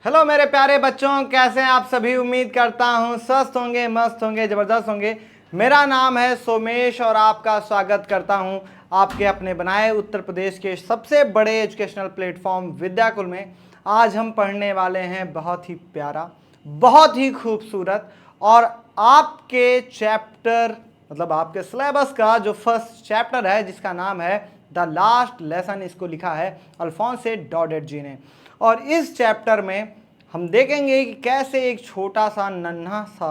Hello मेरे प्यारे बच्चों, कैसे हैं आप सभी। उम्मीद करता हूं स्वस्थ होंगे, मस्त होंगे, ज़बरदस्त होंगे। मेरा नाम है सोमेश और आपका स्वागत करता हूं आपके अपने बनाए उत्तर प्रदेश के सबसे बड़े एजुकेशनल प्लेटफॉर्म विद्याकुल में। आज हम पढ़ने वाले हैं बहुत ही प्यारा, बहुत ही खूबसूरत और आपके चैप्टर मतलब आपके सिलेबस का जो फर्स्ट चैप्टर है जिसका नाम है द लास्ट लेसन। इसको लिखा है अल्फोंसे डॉडेट जी ने। और इस चैप्टर में हम देखेंगे कि कैसे एक छोटा सा नन्हा सा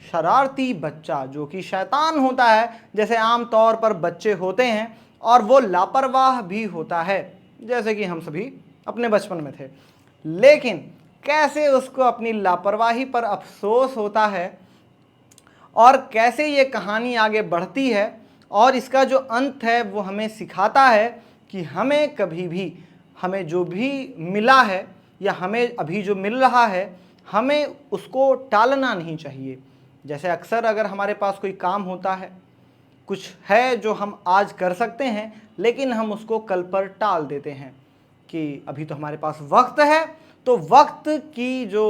शरारती बच्चा जो कि शैतान होता है, जैसे आम तौर पर बच्चे होते हैं, और वो लापरवाह भी होता है जैसे कि हम सभी अपने बचपन में थे, लेकिन कैसे उसको अपनी लापरवाही पर अफसोस होता है और कैसे ये कहानी आगे बढ़ती है। और इसका जो अंत है वो हमें सिखाता है कि हमें कभी भी हमें जो भी मिला है या हमें अभी जो मिल रहा है हमें उसको टालना नहीं चाहिए। जैसे अक्सर अगर हमारे पास कोई काम होता है, कुछ है जो हम आज कर सकते हैं लेकिन हम उसको कल पर टाल देते हैं कि अभी तो हमारे पास वक्त है। तो वक्त की जो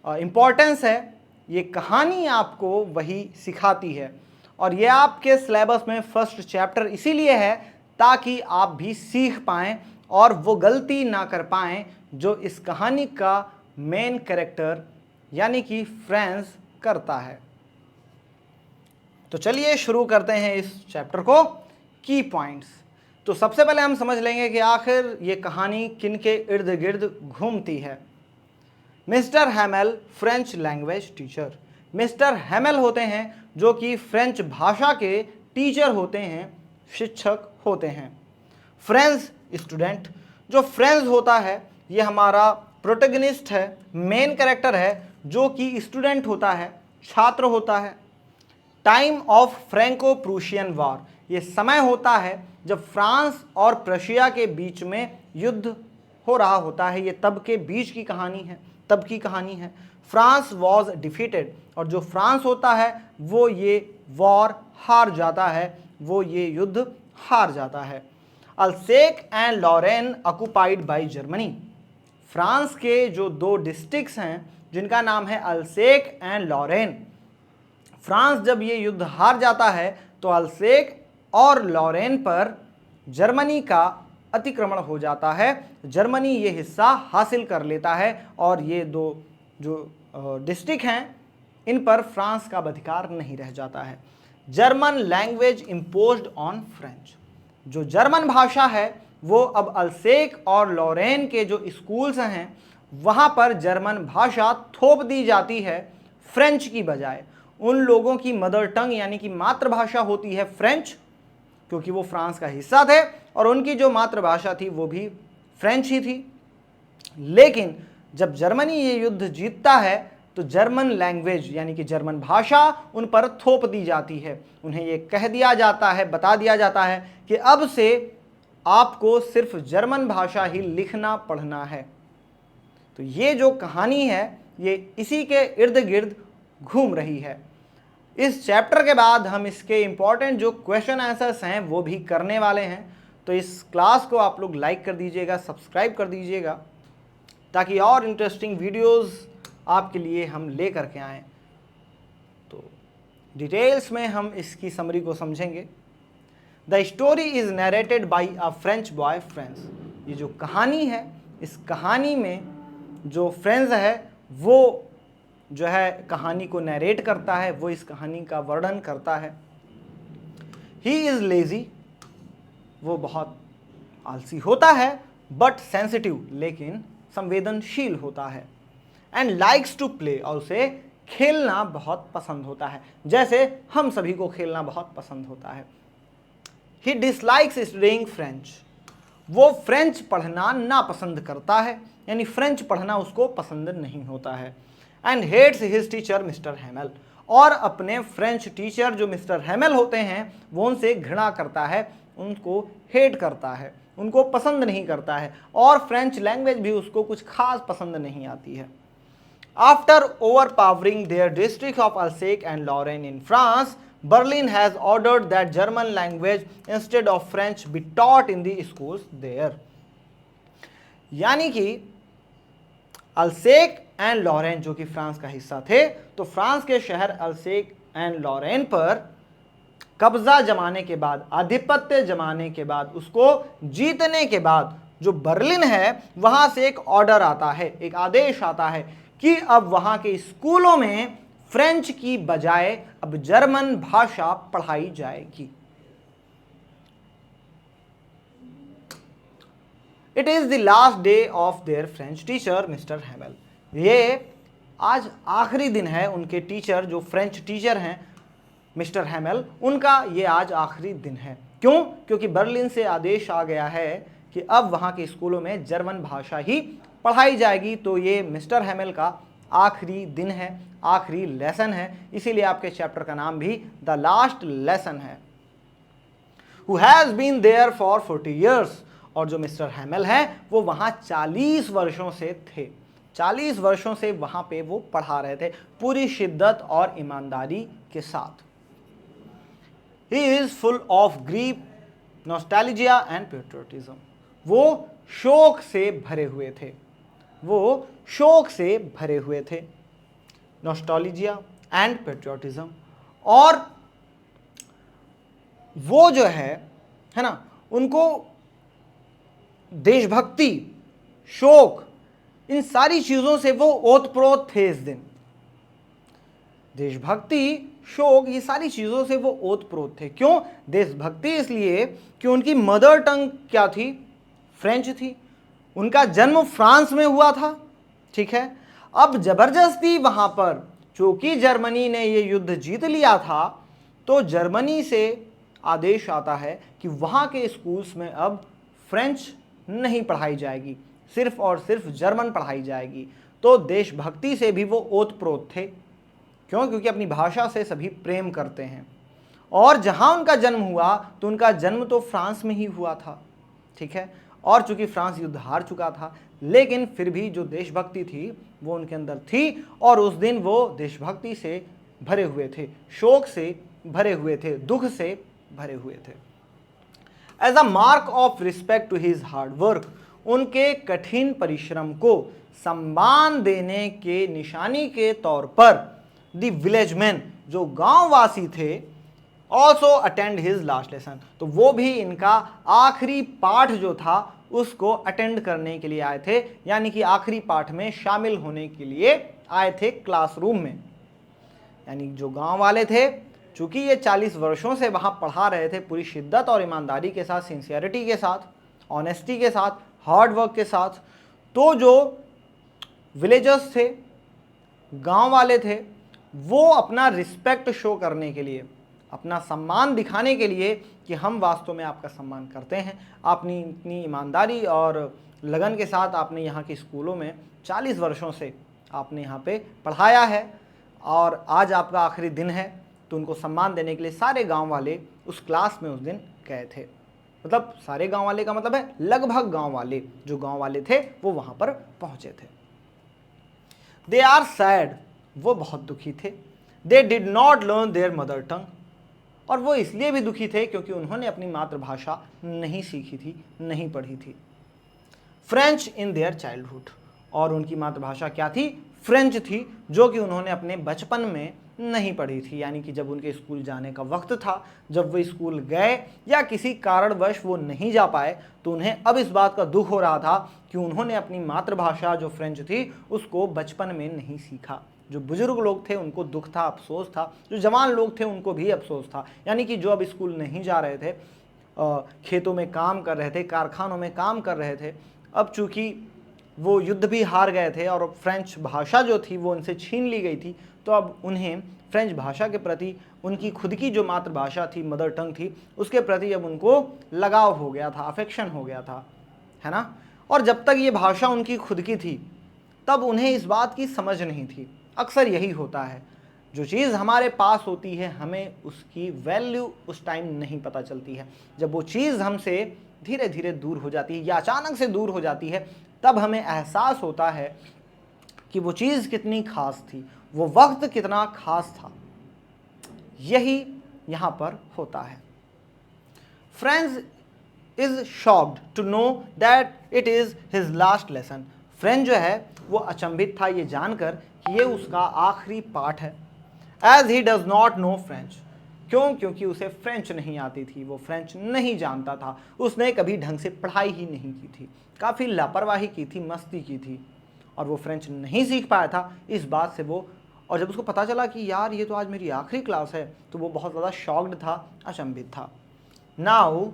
इम्पोर्टेंस है ये कहानी आपको वही सिखाती है। और ये आपके सिलेबस में फर्स्ट चैप्टर इसीलिए है ताकि आप भी सीख पाएँ और वो गलती ना कर पाएँ जो इस कहानी का मेन कैरेक्टर यानी कि फ्रांस करता है। तो चलिए शुरू करते हैं इस चैप्टर को। की पॉइंट्स। तो सबसे पहले हम समझ लेंगे कि आखिर ये कहानी किन के इर्द गिर्द घूमती है। Mister Hamel French language teacher. Mister Hamel होते हैं जो कि फ्रेंच भाषा के टीचर होते हैं, शिक्षक होते हैं। French student. जो फ्रेंच होता है ये हमारा प्रोटैगनिस्ट है, मेन कैरेक्टर है जो कि स्टूडेंट होता है, छात्र होता है। Time of Franco Prussian war. ये समय होता है जब फ्रांस और प्रशिया के बीच में युद्ध हो रहा होता है। ये तब के बीच की कहानी है, तब की कहानी है। France was defeated. और जो फ्रांस होता है वो ये वॉर हार जाता है, वो ये युद्ध हार जाता है। Alsace and Lorraine occupied by Germany. France के जो दो डिस्ट्रिक्ट्स हैं जिनका नाम है अल्सेक एंड लॉरेन, फ्रांस जब ये युद्ध हार जाता है तो अल्सेक और लॉरेन पर जर्मनी का अतिक्रमण हो जाता है। जर्मनी ये हिस्सा हासिल कर लेता है और ये दो जो डिस्ट्रिक्ट हैं इन पर फ्रांस का अधिकार नहीं रह जाता है। German language imposed on French. जो जर्मन भाषा है वो अब अल्सेक और लॉरेन के जो स्कूल्स हैं वहाँ पर जर्मन भाषा थोप दी जाती है फ्रेंच की बजाय। उन लोगों की मदर टंग यानी कि मातृभाषा होती है फ्रेंच, क्योंकि वो फ्रांस का हिस्सा थे और उनकी जो मातृभाषा थी वो भी फ्रेंच ही थी। लेकिन जब जर्मनी ये युद्ध जीतता है तो जर्मन लैंग्वेज यानी कि जर्मन भाषा उन पर थोप दी जाती है। उन्हें ये कह दिया जाता है, बता दिया जाता है कि अब से आपको सिर्फ जर्मन भाषा ही लिखना पढ़ना है। तो ये जो कहानी है ये इसी के इर्द गिर्द घूम रही है। इस चैप्टर के बाद हम इसके इम्पॉर्टेंट जो क्वेश्चन आंसर्स हैं वो भी करने वाले हैं। तो इस क्लास को आप लोग लाइक कर दीजिएगा, सब्सक्राइब कर दीजिएगा ताकि और इंटरेस्टिंग वीडियोस आपके लिए हम ले करके आएँ। तो डिटेल्स में हम इसकी समरी को समझेंगे। The story is narrated by a French boy Franz. ये जो कहानी है इस कहानी में जो फ्रेंस है वो जो है कहानी को नरेट करता है, वो इस कहानी का वर्णन करता है। He is lazy. वो बहुत आलसी होता है, बट सेंसिटिव लेकिन संवेदनशील होता है। And likes to play. और उसे खेलना बहुत पसंद होता है, जैसे हम सभी को खेलना बहुत पसंद होता है। ही डिसलाइक्स स्टडीइंग फ्रेंच। वो फ्रेंच पढ़ना नापसंद करता है, यानी फ्रेंच पढ़ना उसको पसंद नहीं होता है। And hates his teacher Mister Hamel. और अपने फ्रेंच टीचर जो मिस्टर हैमेल होते हैं वो उनसे घृणा करता है, उनको हेट करता है, उनको पसंद नहीं करता है और फ्रेंच लैंग्वेज भी उसको कुछ खास पसंद नहीं आती है। After overpowering their district of Alsace and Lorraine in France, Berlin has ordered that German language instead of French be taught in the schools there. यानी कि अल्सेक एंड लॉरेन जो कि फ्रांस का हिस्सा थे, तो फ्रांस के शहर अल्सेक एंड लॉरेन पर कब्जा जमाने के बाद, आधिपत्य जमाने के बाद, उसको जीतने के बाद जो बर्लिन है वहां से एक ऑर्डर आता है, एक आदेश आता है कि अब वहां के स्कूलों में फ्रेंच की बजाय अब जर्मन भाषा पढ़ाई जाएगी। It is the last day of their French teacher Mister Hamel. ये आज आखिरी दिन है उनके टीचर, जो फ्रेंच टीचर हैं मिस्टर हैमेल, उनका ये आज आखिरी दिन है। क्यों? क्योंकि बर्लिन से आदेश आ गया है कि अब वहाँ के स्कूलों में जर्मन भाषा ही पढ़ाई जाएगी। तो ये मिस्टर हैमेल का आखिरी दिन है, आखिरी लेसन है, इसीलिए आपके चैप्टर का नाम भी द लास्ट लेसन है। Who has been there for 40 years, और जो मिस्टर हैमेल हैं वो वहाँ 40 वर्षों से थे, 40 वर्षों से वहाँ पे वो पढ़ा रहे थे पूरी शिद्दत और ईमानदारी के साथ। He is full of grief, nostalgia and patriotism. वो शोक से भरे हुए थे, वो शोक से भरे हुए थे, नॉस्टैल्जिया एंड पेट्रियोटिज्म, और वो जो है ना, उनको देशभक्ति, शोक, इन सारी चीज़ों से वो ओतप्रोत थे इस दिन। देशभक्ति, शोक, ये सारी चीज़ों से वो ओतप्रोत थे। क्यों देशभक्ति? इसलिए कि उनकी मदर टंग क्या थी? फ्रेंच थी। उनका जन्म फ्रांस में हुआ था, ठीक है। अब जबरदस्ती वहाँ पर, चूंकि जर्मनी ने ये युद्ध जीत लिया था, तो जर्मनी से आदेश आता है कि वहाँ के स्कूल्स में अब फ्रेंच नहीं पढ़ाई जाएगी, सिर्फ और सिर्फ जर्मन पढ़ाई जाएगी। तो देशभक्ति से भी वो ओतप्रोत थे। क्यों? क्योंकि अपनी भाषा से सभी प्रेम करते हैं। और जहाँ उनका जन्म हुआ, तो उनका जन्म तो फ्रांस में ही हुआ था, ठीक है। और चूंकि फ्रांस युद्ध हार चुका था, लेकिन फिर भी जो देशभक्ति थी वो उनके अंदर थी, और उस दिन वो देशभक्ति से भरे हुए थे, शोक से भरे हुए थे, दुख से भरे हुए थे। As a mark of respect to his hard work, उनके कठिन परिश्रम को सम्मान देने के निशानी के तौर पर द विलेज मैन, जो गांववासी थे, also attend his last lesson, तो वो भी इनका आखिरी पाठ जो था उसको अटेंड करने के लिए आए थे, यानी कि आखिरी पाठ में शामिल होने के लिए आए थे क्लासरूम में। यानी जो गांव वाले थे, चूंकि ये 40 वर्षों से वहाँ पढ़ा रहे थे पूरी शिद्दत और ईमानदारी के साथ, सिंसियरिटी के साथ, ऑनेस्टी के साथ, हार्ड वर्क के साथ, तो जो विलेजर्स थे, गांव वाले थे, वो अपना रिस्पेक्ट शो करने के लिए, अपना सम्मान दिखाने के लिए कि हम वास्तव में आपका सम्मान करते हैं, आपने इतनी ईमानदारी और लगन के साथ आपने यहाँ के स्कूलों में 40 वर्षों से आपने यहाँ पे पढ़ाया है, और आज आपका आखिरी दिन है, तो उनको सम्मान देने के लिए सारे गांव वाले उस क्लास में उस दिन गए थे। मतलब सारे गांव वाले का मतलब है लगभग गांव वाले, जो गांव वाले थे वो वहाँ पर पहुँचे थे। दे आर सैड, वो बहुत दुखी थे। They did not learn their mother tongue, और वो इसलिए भी दुखी थे क्योंकि उन्होंने अपनी मातृभाषा नहीं सीखी थी, नहीं पढ़ी थी। फ्रेंच इन देयर चाइल्डहुड, और उनकी मातृभाषा क्या थी? फ्रेंच थी, जो कि उन्होंने अपने बचपन में नहीं पढ़ी थी। यानी कि जब उनके स्कूल जाने का वक्त था, जब वो स्कूल गए या किसी कारणवश वो नहीं जा पाए, तो उन्हें अब इस बात का दुख हो रहा था कि उन्होंने अपनी मातृभाषा जो फ्रेंच थी उसको बचपन में नहीं सीखा। जो बुजुर्ग लोग थे उनको दुख था, अफसोस था, जो जवान लोग थे उनको भी अफसोस था। यानी कि जो अब स्कूल नहीं जा रहे थे, खेतों में काम कर रहे थे, कारखानों में काम कर रहे थे, अब चूँकि वो युद्ध भी हार गए थे और फ्रेंच भाषा जो थी वो उनसे छीन ली गई थी, तो अब उन्हें फ्रेंच भाषा के प्रति, उनकी खुद की जो मातृभाषा थी, मदर टंग थी, उसके प्रति अब उनको लगाव हो गया था, अफेक्शन हो गया था, है ना। और जब तक ये भाषा उनकी खुद की थी तब उन्हें इस बात की समझ नहीं थी। अक्सर यही होता है, जो चीज़ हमारे पास होती है हमें उसकी वैल्यू उस टाइम नहीं पता चलती है। जब वो चीज़ हमसे धीरे धीरे दूर हो जाती है या अचानक से दूर हो जाती है, तब हमें एहसास होता है कि वो चीज़ कितनी खास थी, वो वक्त कितना खास था। यही यहाँ पर होता है। French is shocked to know that it is his last lesson. French जो है वो अचंभित था ये जानकर कि ये उसका आखिरी पाठ है। As he does not know French, क्यों? क्योंकि उसे फ्रेंच नहीं आती थी, वो फ्रेंच नहीं जानता था, उसने कभी ढंग से पढ़ाई ही नहीं की थी, काफ़ी लापरवाही की थी, मस्ती की थी, और वो फ्रेंच नहीं सीख पाया था। इस बात से वो, और जब उसको पता चला कि यार ये तो आज मेरी आखिरी क्लास है, तो वो बहुत ज़्यादा शॉक्ड था, अचंभित था। Now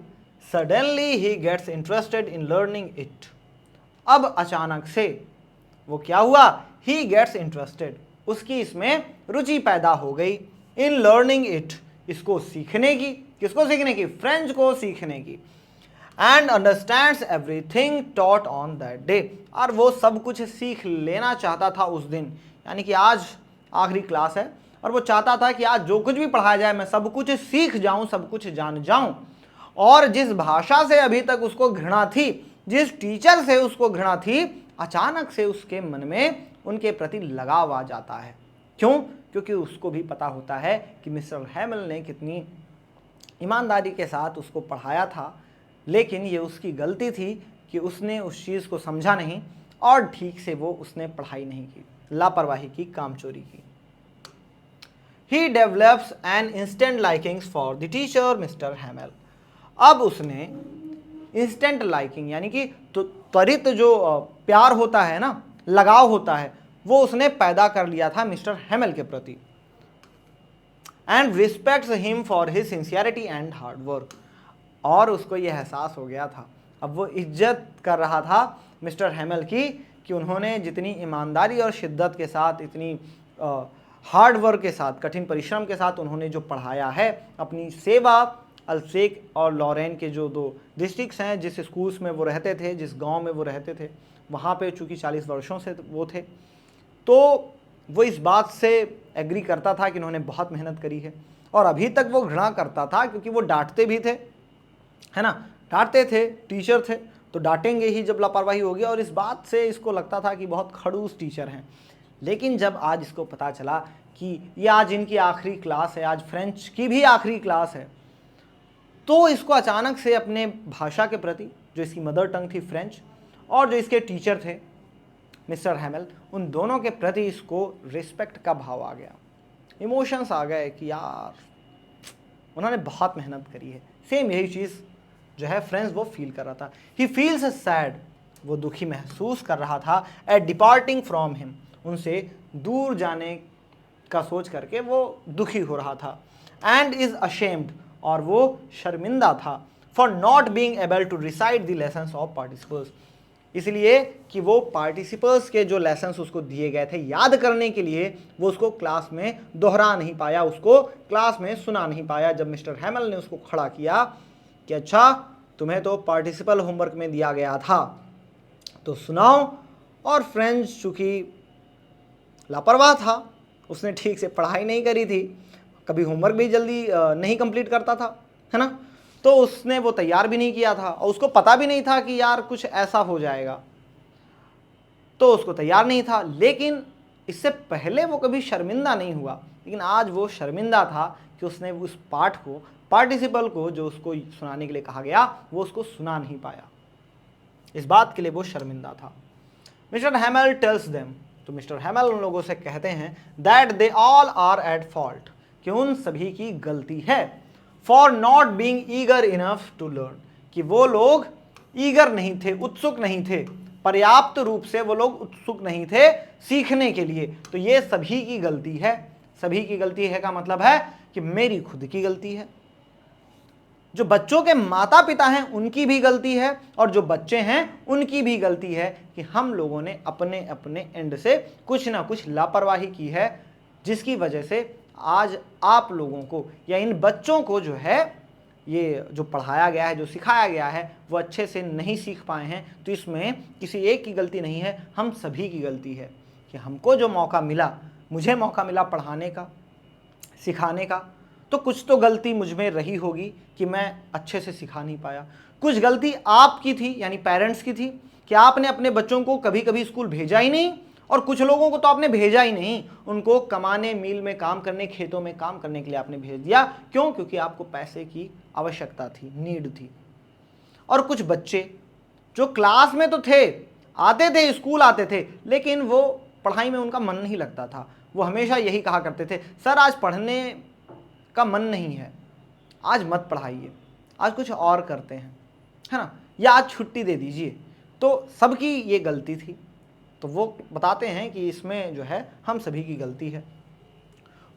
suddenly he gets interested in learning it. अब अचानक से वो क्या हुआ? ही गेट्स इंटरेस्टेड, उसकी इसमें रुचि पैदा हो गई। इन लर्निंग इट, इसको सीखने की। किसको सीखने की? फ्रेंच को सीखने की। And understands everything taught on that day, और वो सब कुछ सीख लेना चाहता था उस दिन, यानी कि आज आखिरी क्लास है और वो चाहता था कि आज जो कुछ भी पढ़ाया जाए मैं सब कुछ सीख जाऊं, सब कुछ जान जाऊं। और जिस भाषा से अभी तक उसको घृणा थी, जिस टीचर से उसको घृणा थी, अचानक से उसके मन में उनके प्रति लगाव आ जाता है। क्यों? क्योंकि उसको भी पता होता है कि मिस्टर हैमेल ने कितनी ईमानदारी के साथ उसको पढ़ाया था, लेकिन ये उसकी गलती थी कि उसने उस चीज़ को समझा नहीं और ठीक से वो उसने पढ़ाई नहीं की, लापरवाही की, कामचोरी की। He develops an instant likings for the teacher Mister Hamel. अब उसने इंस्टेंट लाइकिंग, यानी कि तो त्वरित जो प्यार होता है ना, लगाव होता है, वो उसने पैदा कर लिया था मिस्टर हैमेल के प्रति। And respects him for his sincerity and hard work, और उसको ये एहसास हो गया था, अब वो इज्जत कर रहा था मिस्टर हैमेल की, कि उन्होंने जितनी ईमानदारी और शिद्दत के साथ, इतनी हार्ड वर्क के साथ, कठिन परिश्रम के साथ उन्होंने जो पढ़ाया है, अपनी सेवा अल्सेक और लॉरेन के जो 2 डिस्ट्रिक्ट्स हैं, जिस स्कूल्स में वो रहते थे, जिस गांव में वो रहते थे, वहाँ पे चूँकि 40 वर्षों से वो थे, तो वो इस बात से एग्री करता था कि उन्होंने बहुत मेहनत करी है। और अभी तक वो घृणा करता था क्योंकि वो डांटते भी थे, है ना, डांटते थे, टीचर थे तो डांटेंगे ही जब लापरवाही होगी, और इस बात से इसको लगता था कि बहुत खड़ूस टीचर हैं। लेकिन जब आज इसको पता चला कि ये आज इनकी आखिरी क्लास है, आज फ्रेंच की भी आखिरी क्लास है, तो इसको अचानक से अपने भाषा के प्रति, जो इसकी मदर टंग थी फ्रेंच, और जो इसके टीचर थे मिस्टर हैमेल, उन दोनों के प्रति इसको रिस्पेक्ट का भाव आ गया, इमोशंस आ गए कि यार उन्होंने बहुत मेहनत करी है। सेम यही चीज़ जो है फ्रेंच वो फील कर रहा था। ही फील्स सैड, वो दुखी महसूस कर रहा था, एट डिपार्टिंग फ्रॉम हिम, उनसे दूर जाने का सोच करके वो दुखी हो रहा था। एंड इज़ अशेम्ड, और वो शर्मिंदा था, for not being able to recite the lessons of participles, इसलिए कि वो पार्टिसिपल्स के जो लेसन्स उसको दिए गए थे याद करने के लिए, वो उसको क्लास में दोहरा नहीं पाया, उसको क्लास में सुना नहीं पाया। जब मिस्टर हैमेल ने उसको खड़ा किया कि अच्छा तुम्हें तो पार्टिसिपल होमवर्क में दिया गया था तो सुनाओ, और फ्रेंच चूँकि लापरवाह था, उसने ठीक से पढ़ाई नहीं करी थी, कभी होमवर्क भी जल्दी नहीं कंप्लीट करता था, है ना, तो उसने वो तैयार भी नहीं किया था और उसको पता भी नहीं था कि यार कुछ ऐसा हो जाएगा, तो उसको तैयार नहीं था। लेकिन इससे पहले वो कभी शर्मिंदा नहीं हुआ, लेकिन आज वो शर्मिंदा था कि उसने उस पाठ को, पार्टिसिपल को जो उसको सुनाने के लिए कहा गया, वो उसको सुना नहीं पाया। इस बात के लिए वो शर्मिंदा था। मिस्टर हैमेल टेल्स देम, तो मिस्टर हैमेल उन लोगों से कहते हैं, that they all are at fault, कि उन सभी की गलती है, for not being eager enough to learn, कि वो लोग ईगर नहीं थे, उत्सुक नहीं थे, पर्याप्त रूप से वो लोग उत्सुक नहीं थे सीखने के लिए। तो ये सभी की गलती है। सभी की गलती है का मतलब है कि मेरी खुद की गलती है, जो बच्चों के माता पिता हैं उनकी भी गलती है, और जो बच्चे हैं उनकी भी गलती है कि हम लोगों ने अपने अपने एंड से कुछ ना कुछ लापरवाही की है, जिसकी वजह से आज आप लोगों को या इन बच्चों को जो है ये जो पढ़ाया गया है, जो सिखाया गया है, वो अच्छे से नहीं सीख पाए हैं। तो इसमें किसी एक की गलती नहीं है, हम सभी की गलती है कि हमको जो मौका मिला, मुझे मौका मिला पढ़ाने का, सिखाने का, तो कुछ तो गलती मुझ में रही होगी कि मैं अच्छे से सिखा नहीं पाया। कुछ गलती आपकी थी, यानी पेरेंट्स की थी, कि आपने अपने बच्चों को कभी कभी स्कूल भेजा ही नहीं, और कुछ लोगों को तो आपने भेजा ही नहीं, उनको कमाने, मिल में काम करने, खेतों में काम करने के लिए आपने भेज दिया। क्यों? क्योंकि आपको पैसे की आवश्यकता थी, नीड थी। और कुछ बच्चे जो क्लास में तो थे आते थे, स्कूल आते थे, लेकिन वो पढ़ाई में उनका मन नहीं लगता था। वो हमेशा यही कहा करते थे, सर आज पढ़ने का मन नहीं है, आज मत पढ़ाइए, आज कुछ और करते हैं, है ना, या आज छुट्टी दे दीजिए। तो सबकी ये गलती थी। तो वो बताते हैं कि इसमें जो है हम सभी की गलती है।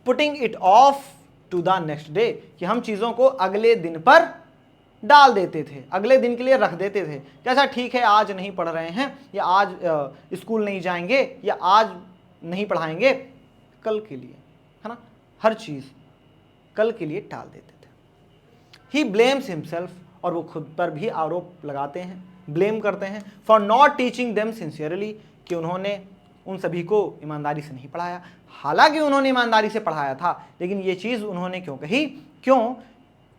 Putting it off to the next day, कि हम चीज़ों को अगले दिन पर डाल देते थे, अगले दिन के लिए रख देते थे। जैसा ठीक है आज नहीं पढ़ रहे हैं, या आज स्कूल नहीं जाएंगे, या आज नहीं पढ़ाएंगे, कल के लिए, है ना, हर चीज़ कल के लिए टाल देते थे। ही ब्लेम्स हिमसेल्फ, और वो खुद पर भी आरोप लगाते हैं, ब्लेम करते हैं, for not teaching them sincerely, कि उन्होंने उन सभी को ईमानदारी से नहीं पढ़ाया। हालांकि उन्होंने ईमानदारी से पढ़ाया था, लेकिन ये चीज़ उन्होंने क्यों कही? क्यों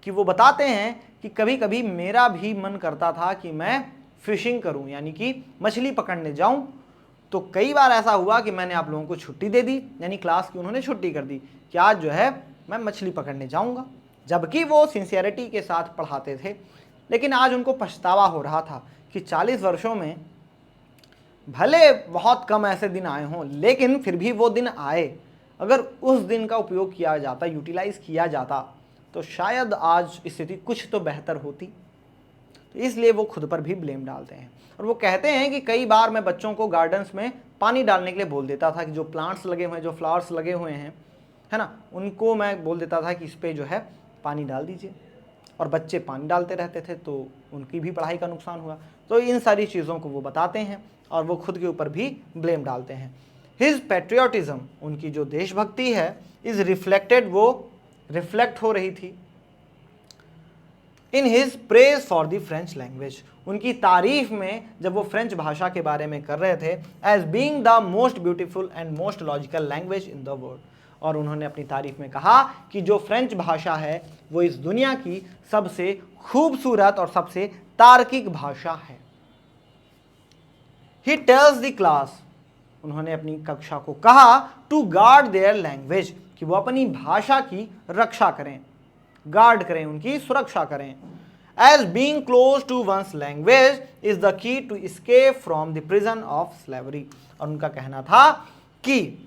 कि वो बताते हैं कि कभी कभी मेरा भी मन करता था कि मैं फिशिंग करूं, यानी कि मछली पकड़ने जाऊं। तो कई बार ऐसा हुआ कि मैंने आप लोगों को छुट्टी दे दी, यानी क्लास की उन्होंने छुट्टी कर दी कि आज जो है मैं मछली पकड़ने जाऊंगा, जबकि वो सिंसियरिटी के साथ पढ़ाते थे। लेकिन आज उनको पछतावा हो रहा था कि 40 वर्षों में भले बहुत कम ऐसे दिन आए हों, लेकिन फिर भी वो दिन आए। अगर उस दिन का उपयोग किया जाता, यूटिलाइज किया जाता, तो शायद आज स्थिति कुछ तो बेहतर होती। तो इसलिए वो खुद पर भी ब्लेम डालते हैं। और वो कहते हैं कि कई बार मैं बच्चों को गार्डन्स में पानी डालने के लिए बोल देता था कि जो प्लांट्स लगे हुए हैं, जो फ्लावर्स लगे हुए हैं, है ना, उनको मैं बोल देता था कि इस पर जो है पानी डाल दीजिए, और बच्चे पानी डालते रहते थे, तो उनकी भी पढ़ाई का नुकसान हुआ। तो इन सारी चीज़ों को वो बताते हैं और वो खुद के ऊपर भी ब्लेम डालते हैं। हिज पैट्रियोटिज्म, उनकी जो देशभक्ति है, इज रिफ्लेक्टेड, वो रिफ्लेक्ट हो रही थी in his praise for the French language, उनकी तारीफ में जब वो फ्रेंच भाषा के बारे में कर रहे थे, as being the most beautiful and most logical language in the world. और उन्होंने अपनी तारीफ में कहा कि जो फ्रेंच भाषा है वो इस दुनिया की सबसे खूबसूरत और सबसे तार्किक भाषा है। ही टेल्स द क्लास, उन्होंने अपनी कक्षा को कहा, टू गार्ड देयर लैंग्वेज, कि वो अपनी भाषा की रक्षा करें, गार्ड करें, उनकी सुरक्षा करें। As being close to one's language is the key to escape from the prison of slavery. और उनका कहना था कि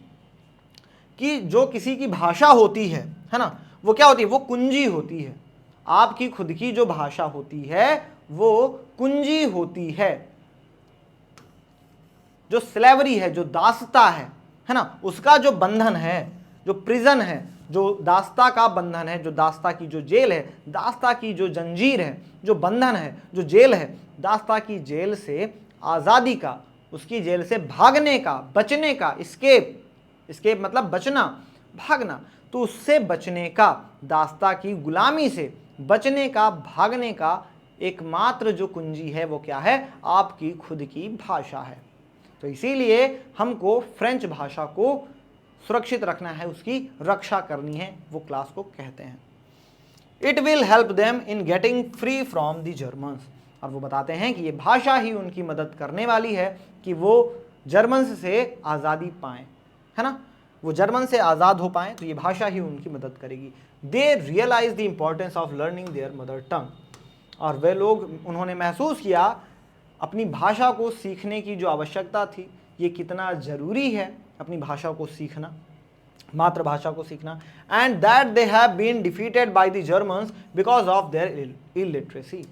जो किसी की भाषा होती है ना, वो क्या होती है? वो कुंजी होती है। आपकी खुद की जो भाषा होती है वो कुंजी होती है। जो स्लेवरी है, जो दासता है ना, उसका जो बंधन है, जो प्रिजन है, जो दास्ता का बंधन है, जो दास्ता की जो जेल है, दास्ता की जो जंजीर है, जो बंधन है, जो जेल है, दास्ता की जेल से आज़ादी का, उसकी जेल से भागने का, बचने का, एस्केप मतलब बचना, भागना, तो उससे बचने का, दास्ता की गुलामी से बचने का, भागने का एकमात्र जो कुंजी है वो क्या है? आपकी खुद की भाषा है। तो इसीलिए हमको फ्रेंच भाषा को सुरक्षित रखना है, उसकी रक्षा करनी है, वो क्लास को कहते हैं। It will help them in getting free from the Germans, और वो बताते हैं कि ये भाषा ही उनकी मदद करने वाली है कि वो जर्मन्स से आज़ादी पाएं, है ना, वो जर्मन से आज़ाद हो पाएं, तो ये भाषा ही उनकी मदद करेगी। They realise the importance of learning their mother tongue, और वे लोग, उन्होंने महसूस किया अपनी भाषा को सीखने की जो आवश्यकता थी, ये कितना ज़रूरी है अपनी भाषा को सीखना, मातृभाषा को सीखना। And that they have been defeated by the Germans because of their illiteracy,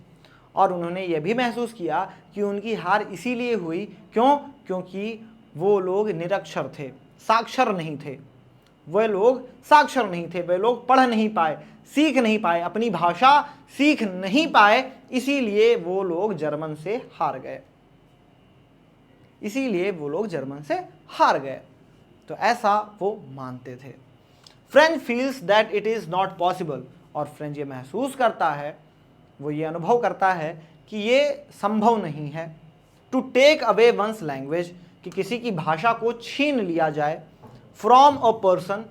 और उन्होंने ये भी महसूस किया कि उनकी हार इसीलिए हुई, क्यों? क्योंकि वो लोग निरक्षर थे, साक्षर नहीं थे। वे लोग साक्षर नहीं थे, वे लोग पढ़ नहीं पाए, सीख नहीं पाए, अपनी भाषा सीख नहीं पाए, इसीलिए वो लोग जर्मन से हार गए, इसीलिए वो लोग जर्मन से हार गए। तो ऐसा वो मानते थे। French feels that it is not possible, और फ्रेंच ये महसूस करता है, वो ये अनुभव करता है कि ये संभव नहीं है, to take away one's language, कि किसी की भाषा को छीन लिया जाए, फ्रॉम अ पर्सन,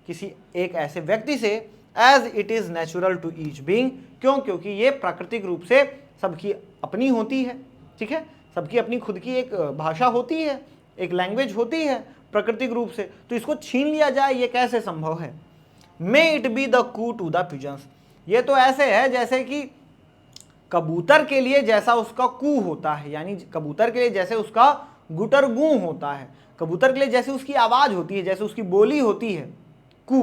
किसी एक ऐसे व्यक्ति से, as it is natural to each being, क्यों? क्योंकि ये प्राकृतिक रूप से सबकी अपनी होती है, ठीक है, सबकी अपनी खुद की एक भाषा होती है, एक लैंग्वेज होती है प्राकृतिक रूप से, तो इसको छीन लिया जाए, ये कैसे संभव है? May it be the coo to the pigeons, ये तो ऐसे है जैसे कि कबूतर के लिए जैसा उसका कू होता है, यानी कबूतर के लिए जैसे उसका गुटर गू होता है, कबूतर के लिए जैसे उसकी आवाज होती है, जैसे उसकी बोली होती है कू,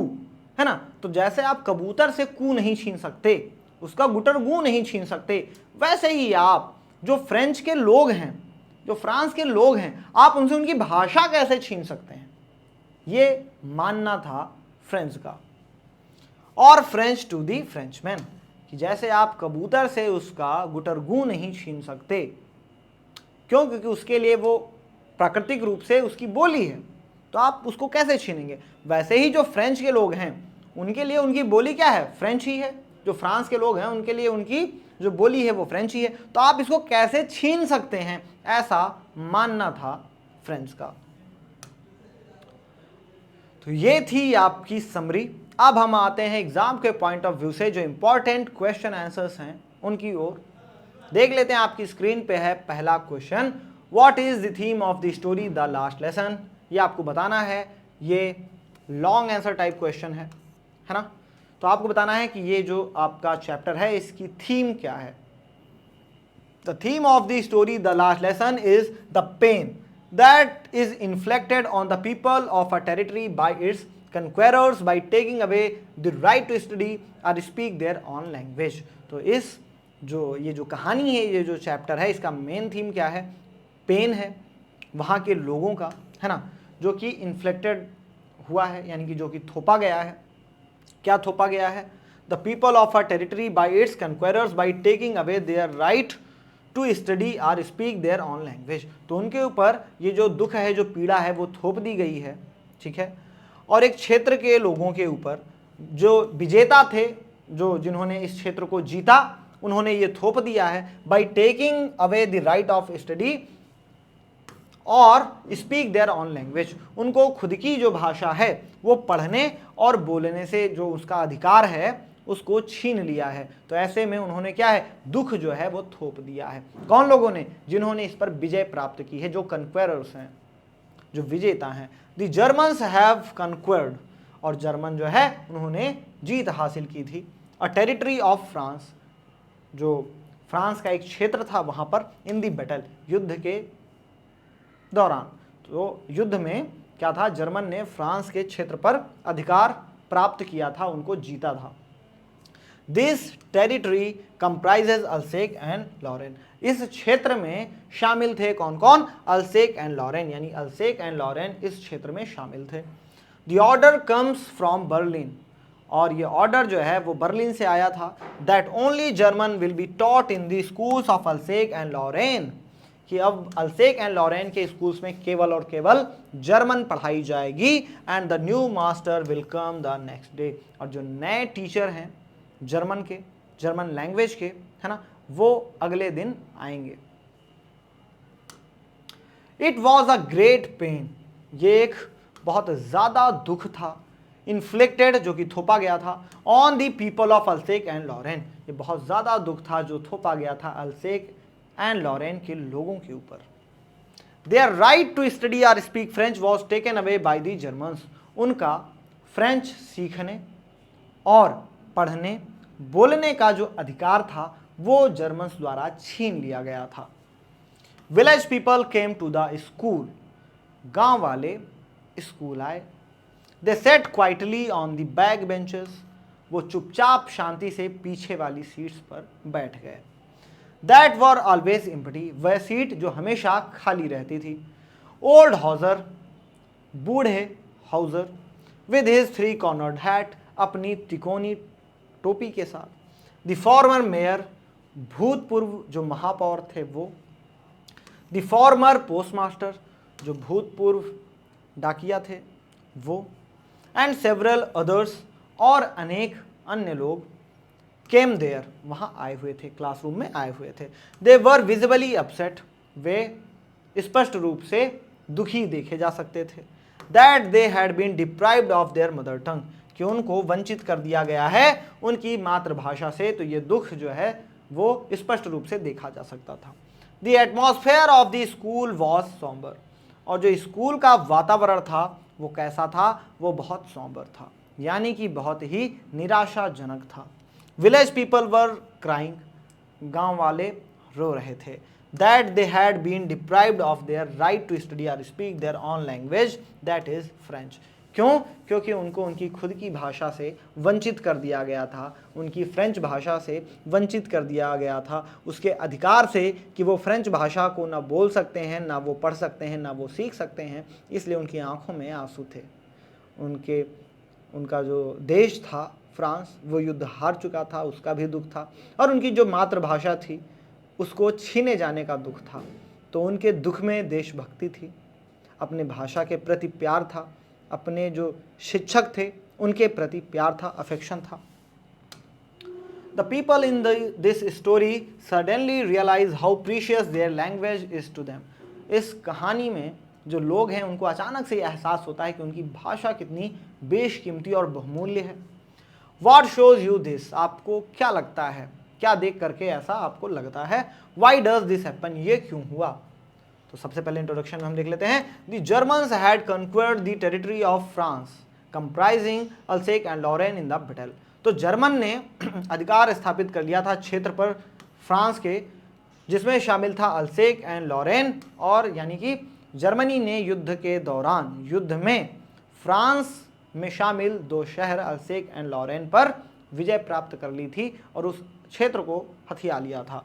है ना, तो जैसे आप कबूतर से कू नहीं छीन सकते, उसका गुटर गू नहीं छीन सकते, वैसे ही आप जो फ्रेंच के लोग हैं, जो फ्रांस के लोग हैं, आप उनसे उनकी भाषा कैसे छीन सकते हैं, ये मानना था फ्रेंच का। और फ्रेंच टू दी फ्रेंचमैन, कि जैसे आप कबूतर से उसका गुटरगू नहीं छीन सकते, क्यों, क्योंकि उसके लिए वो प्राकृतिक रूप से उसकी बोली है, तो आप उसको कैसे छीनेंगे। वैसे ही जो फ्रेंच के लोग हैं उनके लिए उनकी बोली क्या है, फ्रेंच ही है। जो फ्रांस के लोग हैं उनके लिए उनकी जो बोली है वो फ्रेंच ही है, तो आप इसको कैसे छीन सकते हैं, ऐसा मानना था फ्रेंच का। तो ये थी आपकी समरी। अब हम आते हैं एग्जाम के पॉइंट ऑफ व्यू से जो इंपॉर्टेंट क्वेश्चन आंसर्स हैं उनकी ओर। देख लेते हैं, आपकी स्क्रीन पे है पहला question, what is the theme of the story the last lesson. ये आपको बताना है, ये लॉन्ग आंसर टाइप क्वेश्चन है ना, तो आपको बताना है कि ये जो आपका चैप्टर है इसकी थीम क्या है। The theme of the story the last lesson is the pain that is inflicted on the people of a territory by its conquerors by taking away the right to study or speak their own language। तो ये जो कहानी है, ये जो chapter है, इसका main theme क्या है, पेन है वहाँ के लोगों का, है ना, जो कि इन्फ्लेक्टेड हुआ है, यानी कि जो कि थोपा गया है। क्या थोपा गया है, the people of a territory by its conquerors by taking away their right to study or speak their own language. तो उनके ऊपर ये जो दुख है, जो पीड़ा है, वो थोप दी गई है, ठीक है। और एक क्षेत्र के लोगों के ऊपर जो विजेता थे, जो जिन्होंने इस क्षेत्र को जीता, उन्होंने ये थोप दिया है by taking away the right of study और स्पीक देयर ऑन लैंग्वेज। उनको खुद की जो भाषा है वो पढ़ने और बोलने से जो उसका अधिकार है उसको छीन लिया है। तो ऐसे में उन्होंने क्या है, दुख जो है वो थोप दिया है। कौन लोगों ने, जिन्होंने इस पर विजय प्राप्त की है, जो कन्क्वेरर्स हैं, जो विजेता हैं। द जर्मन्स हैव कन्क्वर्ड, और जर्मन जो है उन्होंने जीत हासिल की थी। अ टेरिटरी ऑफ फ्रांस, जो फ्रांस का एक क्षेत्र था वहाँ पर, इन दी बैटल, युद्ध के दौरान। तो युद्ध में क्या था, जर्मन ने फ्रांस के क्षेत्र पर अधिकार प्राप्त किया था, उनको जीता था। This territory comprises Alsace and Lorraine. इस क्षेत्र में शामिल थे कौन कौन, अल्सेक एंड लॉरेन, यानी अल्सेक एंड लॉरेन इस क्षेत्र में शामिल थे। The order comes from Berlin, और ये ऑर्डर जो है वो बर्लिन से आया था, that only German will be taught in the schools of Alsace and Lorraine, कि अब अल्सेक एंड लॉरेन के स्कूल्स में केवल और केवल जर्मन पढ़ाई जाएगी। And the new master will come the next day, और जो नए टीचर हैं जर्मन के, जर्मन लैंग्वेज के, है ना, वो अगले दिन आएंगे। It was a great pen, ये एक बहुत ज़्यादा दुख था, इन्फ्लिक्टेड, जो कि थोपा गया था, on the people of Alsace and Lorraine, ये बहुत ज़्यादा दुख था जो थोपा गया था अल्सेक एंड लॉरेन के लोगों के ऊपर। Their right to study or speak French was taken away by the Germans, उनका फ्रेंच सीखने और पढ़ने बोलने का जो अधिकार था वो जर्मन्स द्वारा छीन लिया गया था। Village people came to the school, गांव वाले स्कूल आए। They sat quietly on the back benches, वो चुपचाप शांति से पीछे वाली सीट्स पर बैठ गए। दैट वर ऑलवेज एम्प्टी, वह सीट जो हमेशा खाली रहती थी। ओल्ड हाउजर, बूढ़े Houser, with his 3 cornered hat, अपनी तिकोनी टोपी के साथ। द फॉर्मर मेयर, भूतपूर्व जो महापौर थे वो। द फॉर्मर पोस्टमास्टर, जो भूतपूर्व डाकिया थे वो। एंड सेवरल अदर्स, और अनेक अन्य लोग केम देयर, वहाँ आए हुए थे, क्लासरूम में आए हुए थे। दे वर विजिबली अपसेट, वे स्पष्ट रूप से दुखी देखे जा सकते थे। That they had been deprived of their mother tongue, कि उनको वंचित कर दिया गया है उनकी मातृभाषा से, तो ये दुख जो है वो स्पष्ट रूप से देखा जा सकता था। The atmosphere of the school was sombre, और जो स्कूल का वातावरण था वो कैसा था, वो बहुत सॉम्बर था, यानी कि बहुत ही निराशाजनक था। विलेज पीपल वर क्राइंग, गांव वाले रो रहे थे। That they had been deprived of their right to study और speak their own language that is French. क्यों? क्योंकि उनको उनकी खुद की भाषा से वंचित कर दिया गया था, उनकी फ्रेंच भाषा से वंचित कर दिया गया था, उसके अधिकार से कि वो फ्रेंच भाषा को ना बोल सकते हैं, ना वो पढ़ सकते हैं, ना वो सीख सकते हैं। इसलिए उनकी आंखों में आंसू थे। उनका जो देश था फ्रांस, वो युद्ध हार चुका था, उसका भी दुख था, और उनकी जो मातृभाषा थी उसको छीने जाने का दुख था। तो उनके दुख में देशभक्ति थी, अपने भाषा के प्रति प्यार था, अपने जो शिक्षक थे उनके प्रति प्यार था, अफेक्शन था। The people in this story suddenly realize how precious their language is to them. इस कहानी में जो लोग हैं उनको अचानक से एहसास होता है कि उनकी भाषा कितनी बेशकीमती और बहुमूल्य है। What shows you this? आपको क्या लगता है, क्या देख करके ऐसा आपको लगता है? Why does this happen? ये क्यों हुआ? तो सबसे पहले इंट्रोडक्शन में हम देख लेते हैं। The Germans had conquered the territory of France, comprising Alsace and Lorraine in the battle. तो जर्मन ने अधिकार स्थापित कर लिया था क्षेत्र पर फ्रांस के, जिसमें शामिल था अल्सेक एंड लॉरेन, और यानी कि जर्मनी ने युद्ध के दौरान युद्ध में फ्रांस में शामिल 2 शहर अल्सेक एंड लॉरेन पर विजय प्राप्त कर ली थी और उस क्षेत्र को हथिया लिया था।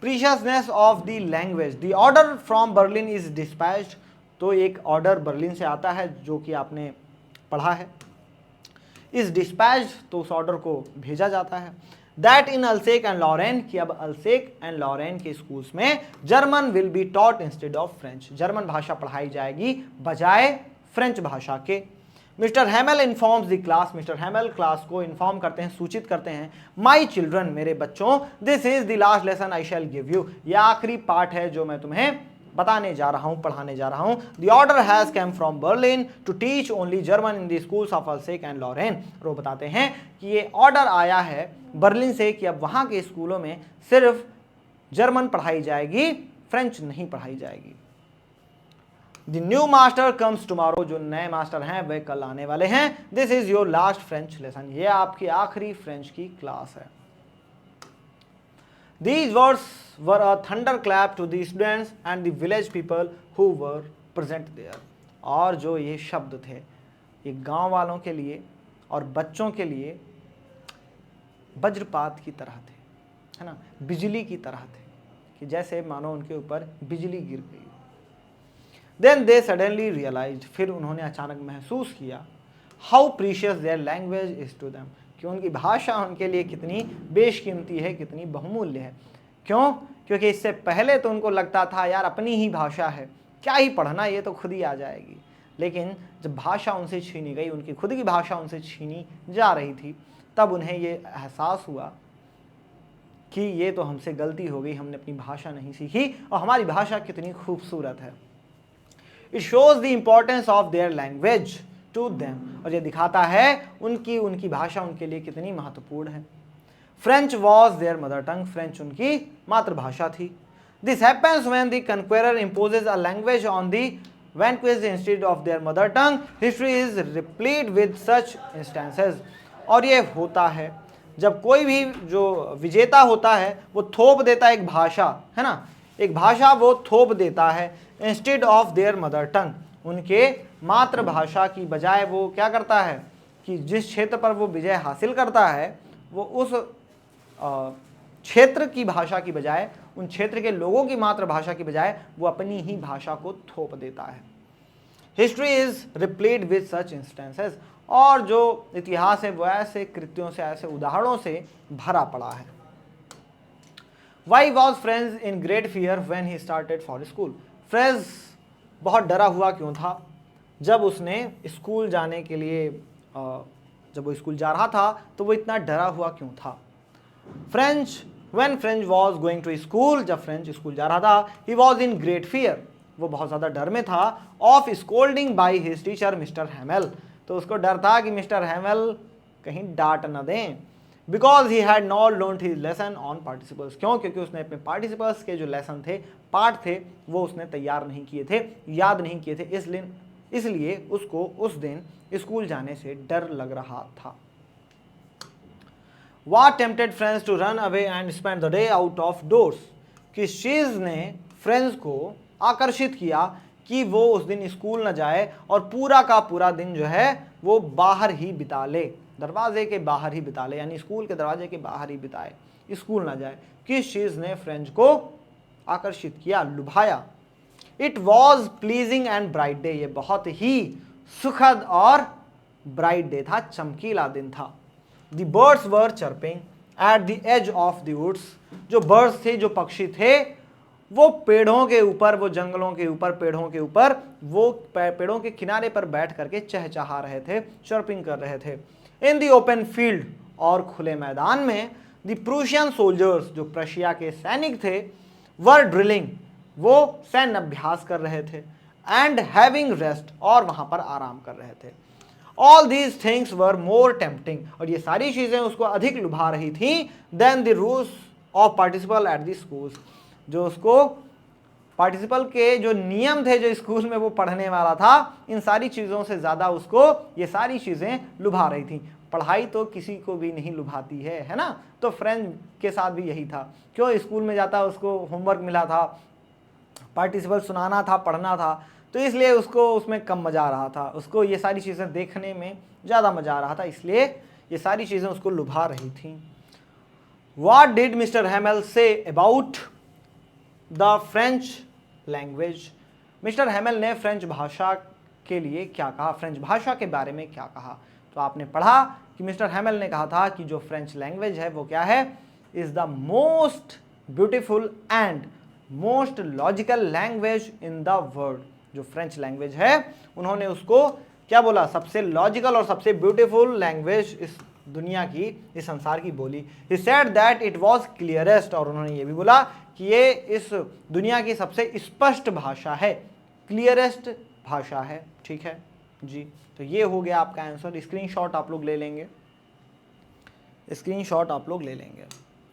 Preciousness of the language, the order from Berlin is dispatched. तो एक ऑर्डर बर्लिन से आता है जो कि आपने पढ़ा है, इस डिस्पैच, तो उस ऑर्डर को भेजा जाता है। दैट इन अल्सेक एंड लॉरेन, कि अब अल्सेक एंड लॉरेन के स्कूल्स में German will be taught instead of French, German भाषा पढ़ाई जाएगी बजाय फ्रेंच भाषा के। Mister Hamel informs the class, mister Hamel class को इन्फॉर्म करते हैं, सूचित करते हैं, माई चिल्ड्रन, मेरे बच्चों, this is the last lesson I shell give you, यह आखिरी पाठ है जो मैं तुम्हें बताने जा रहा हूं, पढ़ाने जा रहा हूं। The order has come from Berlin to teach only German in the schools of Alsace and Lorraine. और वो बताते हैं कि ये ऑर्डर आया है बर्लिन से कि अब वहां के स्कूलों में सिर्फ जर्मन पढ़ाई जाएगी, फ्रेंच नहीं पढ़ाई जाएगी। The new master comes tomorrow, जो नए मास्टर हैं वे कल आने वाले हैं। This is your last French lesson, ये आपकी आखिरी फ्रेंच की क्लास है। These words were a thunderclap to the students and the village people who were present there. और जो ये शब्द थे ये गांव वालों के लिए और बच्चों के लिए वज्रपात की तरह थे, है ना, बिजली की तरह थे, कि जैसे मानो उनके ऊपर बिजली गिर गई। Then they suddenly realized, फिर उन्होंने अचानक महसूस किया, how precious their language is to them, कि उनकी भाषा उनके लिए कितनी बेशकीमती है, कितनी बहुमूल्य है। क्यों? क्योंकि इससे पहले तो उनको लगता था यार अपनी ही भाषा है, क्या ही पढ़ना, ये तो खुद ही आ जाएगी। लेकिन जब भाषा उनसे छीनी गई, उनकी खुद की भाषा उनसे छीनी जा रही थी, तब उन्हें ये एहसास हुआ कि ये तो हमसे गलती हो गई, हमने अपनी भाषा नहीं सीखी और हमारी भाषा कितनी खूबसूरत है। It shows the importance of their language to them, और ये दिखाता है उनकी भाषा उनके लिए कितनी महत्वपूर्ण है। French was their mother tongue, French उनकी मातृभाषा थी। This happens when the conqueror imposes a language on the vanquished instead of their mother tongue. History is replete with such instances, और ये होता है जब कोई भी जो विजेता होता है वो थोप देता है एक भाषा, है ना, एक भाषा वो थोप देता है इंस्टेड ऑफ देयर मदर टंग, उनके मातृभाषा की बजाय वो क्या करता है कि जिस क्षेत्र पर वो विजय हासिल करता है वो उस क्षेत्र की भाषा की बजाय, उन क्षेत्र के लोगों की मातृभाषा की बजाय वो अपनी ही भाषा को थोप देता है। History is replete with such instances, और जो इतिहास है वो ऐसे कृत्यों से, ऐसे उदाहरणों से भरा पड़ा है। Why was French in great fear when he started for school, French बहुत डरा हुआ क्यों था जब उसने स्कूल जाने के लिए, जब वो स्कूल जा रहा था तो वो इतना डरा हुआ क्यों था। French when French was going to school, जब फ्रेंच स्कूल जा रहा था, he was in great fear, वो बहुत ज़्यादा डर में था, of scolding by his teacher Mister Hamel, तो उसको डर था कि मिस्टर हैमेल कहीं डांट न दें। Because he had not learned his lesson on participles, क्यों? क्योंकि उसने अपने पार्टिसिपल्स के जो लेसन थे, पाठ थे, वो उसने तैयार नहीं किए थे, याद नहीं किए थे, इसलिए उसको उस दिन स्कूल जाने से डर लग रहा था। What tempted friends to run away and spend the day out of doors? किस चीज ने फ्रेंड्स को आकर्षित किया कि वो उस दिन स्कूल न जाए और पूरा का पूरा दिन जो है वो बाहर ही बिता ले, दरवाजे के बाहर ही बिता ले, यानी स्कूल के दरवाजे के बाहर ही बिताए, स्कूल ना जाए। किस चीज ने फ्रेंड्स को आकर्षित किया, लुभाया? It was pleasing and bright day, ये बहुत ही सुखद और ब्राइट डे था, चमकीला दिन था। The birds were chirping at the edge of the woods, जो बर्ड्स थे, जो पक्षी थे, वो पेड़ों के ऊपर, वो जंगलों के ऊपर, पेड़ों के ऊपर, वो पेड़ों के किनारे पर बैठ करके चहचहा रहे थे, चर्पिंग कर रहे थे। इन द ओपन फील्ड, और खुले मैदान में, द प्रूशियन सोल्जर्स, जो प्रशिया के सैनिक थे, वर ड्रिलिंग, वो सैन्य अभ्यास कर रहे थे, एंड हैविंग रेस्ट, और वहां पर आराम कर रहे थे। All these things were more tempting, और ये सारी चीजें उसको अधिक लुभा रही थी, than the rules of participle at the schools, जो उसको पार्टिसिपल के जो नियम थे, जो स्कूल में वो पढ़ने वाला था, इन सारी चीज़ों से ज़्यादा उसको ये सारी चीज़ें लुभा रही थी। पढ़ाई तो किसी को भी नहीं लुभाती है ना? तो फ्रेंड के साथ भी यही था। क्यों? स्कूल में जाता, उसको होमवर्क मिला था, पार्टिसिपल सुनाना था, पढ़ना था, तो इसलिए उसको उसमें कम मज़ा आ रहा था, उसको ये सारी चीज़ें देखने में ज़्यादा मज़ा आ रहा था, इसलिए ये सारी चीज़ें उसको लुभा रही थी। What did Mr. Hamel say about the French language? Mister Hamel ने फ्रेंच भाषा के लिए क्या कहा, फ्रेंच भाषा के बारे में क्या कहा? तो आपने पढ़ा कि मिस्टर हैमेल ने कहा था कि जो फ्रेंच लैंग्वेज है वो क्या है, is the most beautiful and most logical language in the world. जो फ्रेंच लैंग्वेज है उन्होंने उसको क्या बोला, सबसे लॉजिकल और सबसे ब्यूटीफुल लैंग्वेज इस दुनिया की, इस संसार की बोली। He said that it was clearest, और उन्होंने ये भी बोला कि ये इस दुनिया की सबसे स्पष्ट भाषा है, क्लियरेस्ट भाषा है। ठीक है जी, तो ये हो गया आपका आंसर। स्क्रीनशॉट आप लोग ले लेंगे, स्क्रीनशॉट आप लोग ले लेंगे।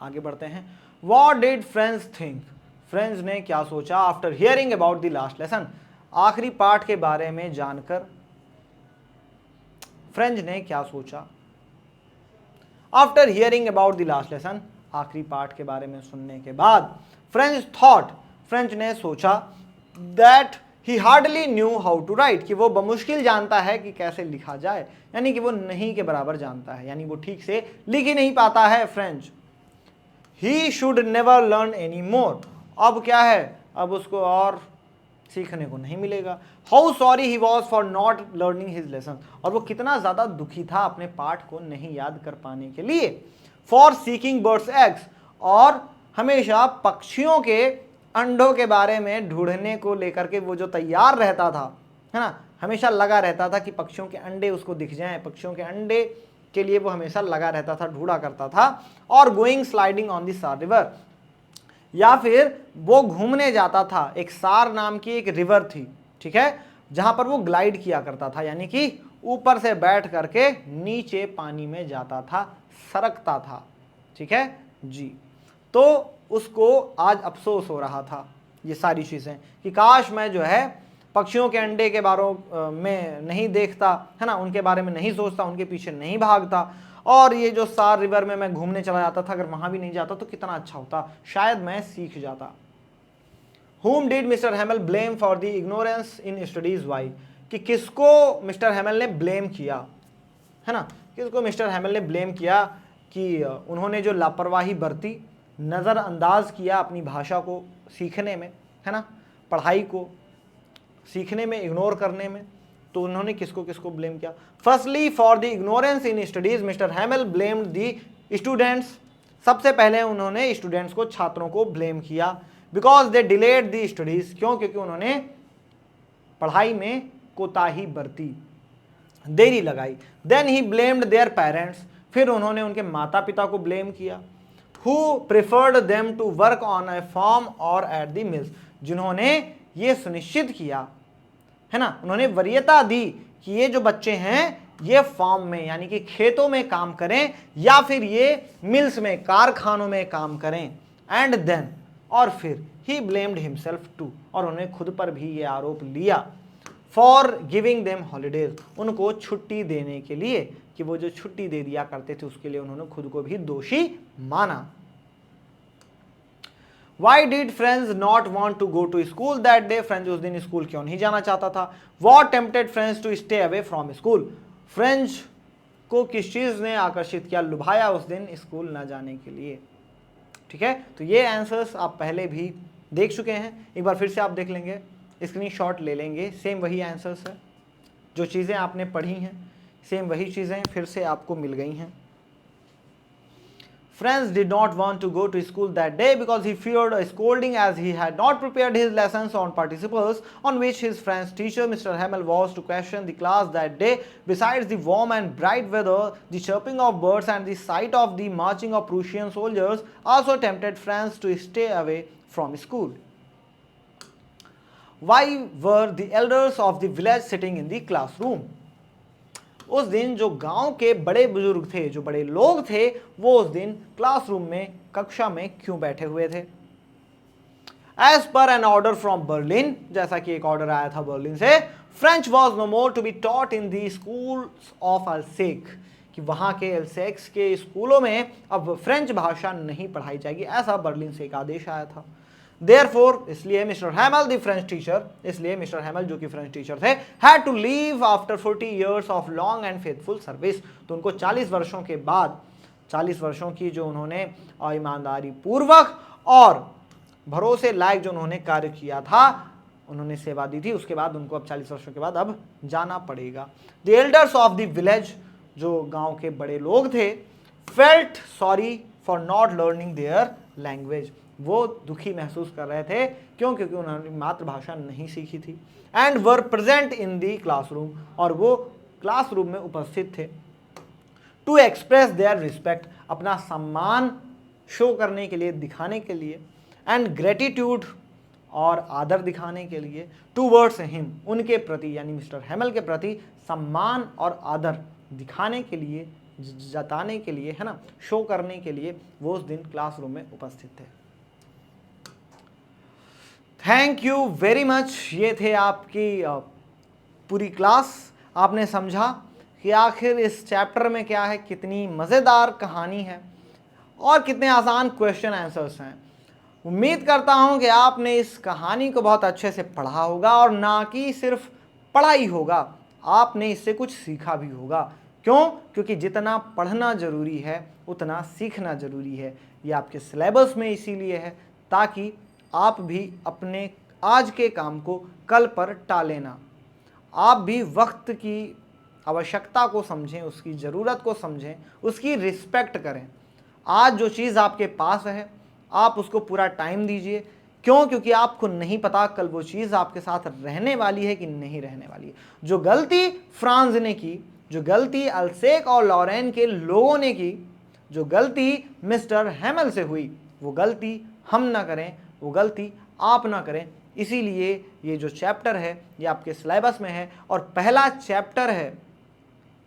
आगे बढ़ते हैं। What did friends think? Friends ने क्या सोचा after hearing about the last lesson? आखिरी पाठ के बारे में जानकर फ्रेंड्स ने क्या सोचा? After hearing about the last lesson, आखिरी पाठ के बारे में सुनने के बाद, फ्रेंच थॉट, फ्रेंच ने सोचा, that he hardly knew how to write, कि वो बमुश्किल जानता है कि कैसे लिखा जाए, यानी कि वो नहीं के बराबर जानता है, यानी वो ठीक से लिख ही नहीं पाता है French. He should never learn any more, अब क्या है, अब उसको और सीखने को नहीं मिलेगा। How sorry he was for not learning his lesson, और वो कितना ज़्यादा दुखी था अपने पाठ को नहीं याद कर पाने के लिए। फॉर सीकिंग बर्ड्स एग्स, और हमेशा पक्षियों के अंडों के बारे में ढूंढने को लेकर के वो जो तैयार रहता था, है ना, हमेशा लगा रहता था कि पक्षियों के अंडे उसको दिख जाएं, पक्षियों के अंडे के लिए वो हमेशा लगा रहता था, ढूंढा करता था। और गोइंग स्लाइडिंग ऑन द सार रिवर, या फिर वो घूमने जाता था, एक सार नाम की एक रिवर थी, ठीक है, जहां पर वो ग्लाइड किया करता था, यानी कि ऊपर से बैठ करके नीचे पानी में जाता था, सरकता था। ठीक है जी, तो उसको आज अफसोस हो रहा था ये सारी चीज़ें कि काश मैं जो है पक्षियों के अंडे के बारे में नहीं देखता, है ना, उनके बारे में नहीं सोचता, उनके पीछे नहीं भागता, और ये जो सार रिवर में मैं घूमने चला जाता था, अगर वहाँ भी नहीं जाता तो कितना अच्छा होता, शायद मैं सीख जाता। Whom did mister Hamel blame for the ignorance in studies? Why? कि किसको मिस्टर हैमेल ने ब्लेम किया, है ना, किसको मिस्टर हैमेल ने ब्लेम किया कि उन्होंने जो लापरवाही बरती, नज़रअंदाज किया अपनी भाषा को सीखने में, है ना, पढ़ाई को सीखने में, इग्नोर करने में, तो उन्होंने किसको किसको ब्लेम किया? Firstly for the ignorance in studies Mister Hamel blamed the students, सबसे पहले उन्होंने स्टूडेंट्स को, छात्रों को ब्लेम किया, because they delayed the studies, क्यों? क्योंकि उन्होंने पढ़ाई में कोताही बरती, देरी लगाई। Then he blamed their parents, फिर उन्होंने उनके माता पिता को ब्लेम किया। Who preferred them to work on a farm or at the mills, जिन्होंने ये सुनिश्चित किया, है ना, उन्होंने वरीयता दी कि ये जो बच्चे हैं ये फार्म में, यानी कि खेतों में काम करें, या फिर ये मिल्स में, कारखानों में काम करें। एंड देन, और फिर ही ब्लेम्ड हिमसेल्फ टू, और उन्होंने खुद पर भी ये आरोप लिया। फॉर गिविंग देम हॉलीडेज, उनको छुट्टी देने के लिए, कि वो जो छुट्टी दे दिया करते थे उसके लिए उन्होंने खुद को भी दोषी माना। Why did Franz not want to go to school that day? French उस दिन स्कूल क्यों नहीं जाना चाहता था? What tempted Franz to stay away from school? French को किस चीज ने आकर्षित किया, लुभाया उस दिन स्कूल न जाने के लिए? ठीक है, तो ये आंसर्स आप पहले भी देख चुके हैं, एक बार फिर से आप देख लेंगे, स्क्रीनशॉट ले लेंगे, सेम वही आंसर्स है, जो चीज़ें आपने पढ़ी हैं सेम वही चीज़ें फिर से आपको मिल गई हैं। Franz did not want to go to school that day because he feared a scolding as he had not prepared his lessons on participles, on which his French teacher Mr. Hamel was to question the class that day. Besides the warm and bright weather, the chirping of birds and the sight of the marching of Prussian soldiers also tempted Franz to stay away from school. Why were the elders of the village sitting in the classroom? उस दिन जो गांव के बड़े बुजुर्ग थे, जो बड़े लोग थे, वो उस दिन क्लासरूम में, कक्षा में क्यों बैठे हुए थे? As per an order from Berlin, जैसा कि एक ऑर्डर आया था बर्लिन से, French was no more to be taught in the schools of Alsace, कि वहाँ के एल्सेक्स के स्कूलों में अब फ्रेंच भाषा नहीं पढ़ाई जाएगी, ऐसा बर्लिन से एक आदेश आया था। Therefore, इसलिए मिस्टर हैमल द फ्रेंच टीचर, इसलिए मिस्टर हैमल जो कि फ्रेंच टीचर थे, had to leave after 40 years of long and faithful service, तो उनको 40 वर्षों के बाद, 40 वर्षों की जो उन्होंने ईमानदारी पूर्वक और भरोसे लायक जो उन्होंने कार्य किया था, उन्होंने सेवा दी थी, उसके बाद उनको अब 40 वर्षों के बाद अब जाना पड़ेगा। The elders of the village, जो गांव के बड़े लोग थे, felt sorry for not learning their language, वो दुखी महसूस कर रहे थे, क्यों? क्योंकि उन्होंने मातृभाषा नहीं सीखी थी। And were present in the classroom, और वो क्लासरूम में उपस्थित थे। टू एक्सप्रेस देयर रिस्पेक्ट, अपना सम्मान शो करने के लिए, दिखाने के लिए। एंड ग्रेटिट्यूड, और आदर दिखाने के लिए। टूवर्ड्स हिम, उनके प्रति यानी मिस्टर हैमल के प्रति सम्मान और आदर दिखाने के लिए, जताने के लिए, है ना, शो करने के लिए वो उस दिन क्लासरूम में उपस्थित थे। Thank you very much. ये थे आपकी पूरी क्लास। आपने समझा कि आखिर इस चैप्टर में क्या है, कितनी मज़ेदार कहानी है और कितने आसान क्वेश्चन आंसर्स हैं। उम्मीद करता हूँ कि आपने इस कहानी को बहुत अच्छे से पढ़ा होगा, और ना कि सिर्फ पढ़ा ही होगा, आपने इससे कुछ सीखा भी होगा। क्यों? क्योंकि जितना पढ़ना ज़रूरी है उतना सीखना ज़रूरी है। ये आपके सिलेबस में इसीलिए है ताकि आप भी अपने आज के काम को कल पर टालें ना। आप भी वक्त की आवश्यकता को समझें, उसकी ज़रूरत को समझें, उसकी रिस्पेक्ट करें। आज जो चीज़ आपके पास है आप उसको पूरा टाइम दीजिए। क्यों? क्योंकि आपको नहीं पता कल वो चीज़ आपके साथ रहने वाली है कि नहीं रहने वाली है। जो गलती फ्रांज ने की, जो गलती अल्सेक और लॉरेन के लोगों ने की, जो गलती मिस्टर हैमल से हुई, वो गलती हम ना करें, वो गलती आप ना करें। इसीलिए ये जो चैप्टर है ये आपके सिलेबस में है और पहला चैप्टर है,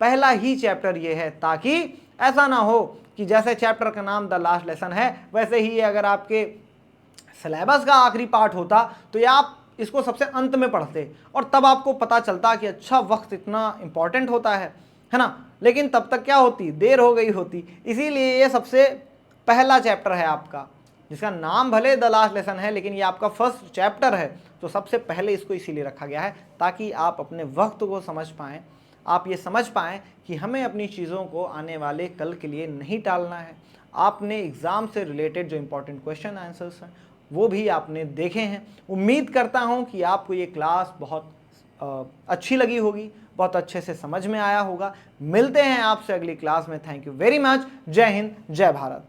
पहला ही चैप्टर ये है, ताकि ऐसा ना हो कि जैसे चैप्टर का नाम द लास्ट लेसन है वैसे ही अगर आपके सिलेबस का आखिरी पार्ट होता तो ये आप इसको सबसे अंत में पढ़ते और तब आपको पता चलता कि अच्छा वक्त इतना इम्पॉर्टेंट होता है ना। लेकिन तब तक क्या होती, देर हो गई होती। इसीलिए ये सबसे पहला चैप्टर है आपका, जिसका नाम भले द लास्ट लेसन है लेकिन ये आपका फर्स्ट चैप्टर है। तो सबसे पहले इसको इसीलिए रखा गया है ताकि आप अपने वक्त को समझ पाएँ, आप ये समझ पाएँ कि हमें अपनी चीज़ों को आने वाले कल के लिए नहीं टालना है। आपने एग्ज़ाम से रिलेटेड जो इम्पोर्टेंट क्वेश्चन आंसर्स हैं वो भी आपने देखे हैं। उम्मीद करता हूँ कि आपको ये क्लास बहुत अच्छी लगी होगी, बहुत अच्छे से समझ में आया होगा। मिलते हैं आपसे अगली क्लास में। Thank you very much. जय हिंद, जय भारत।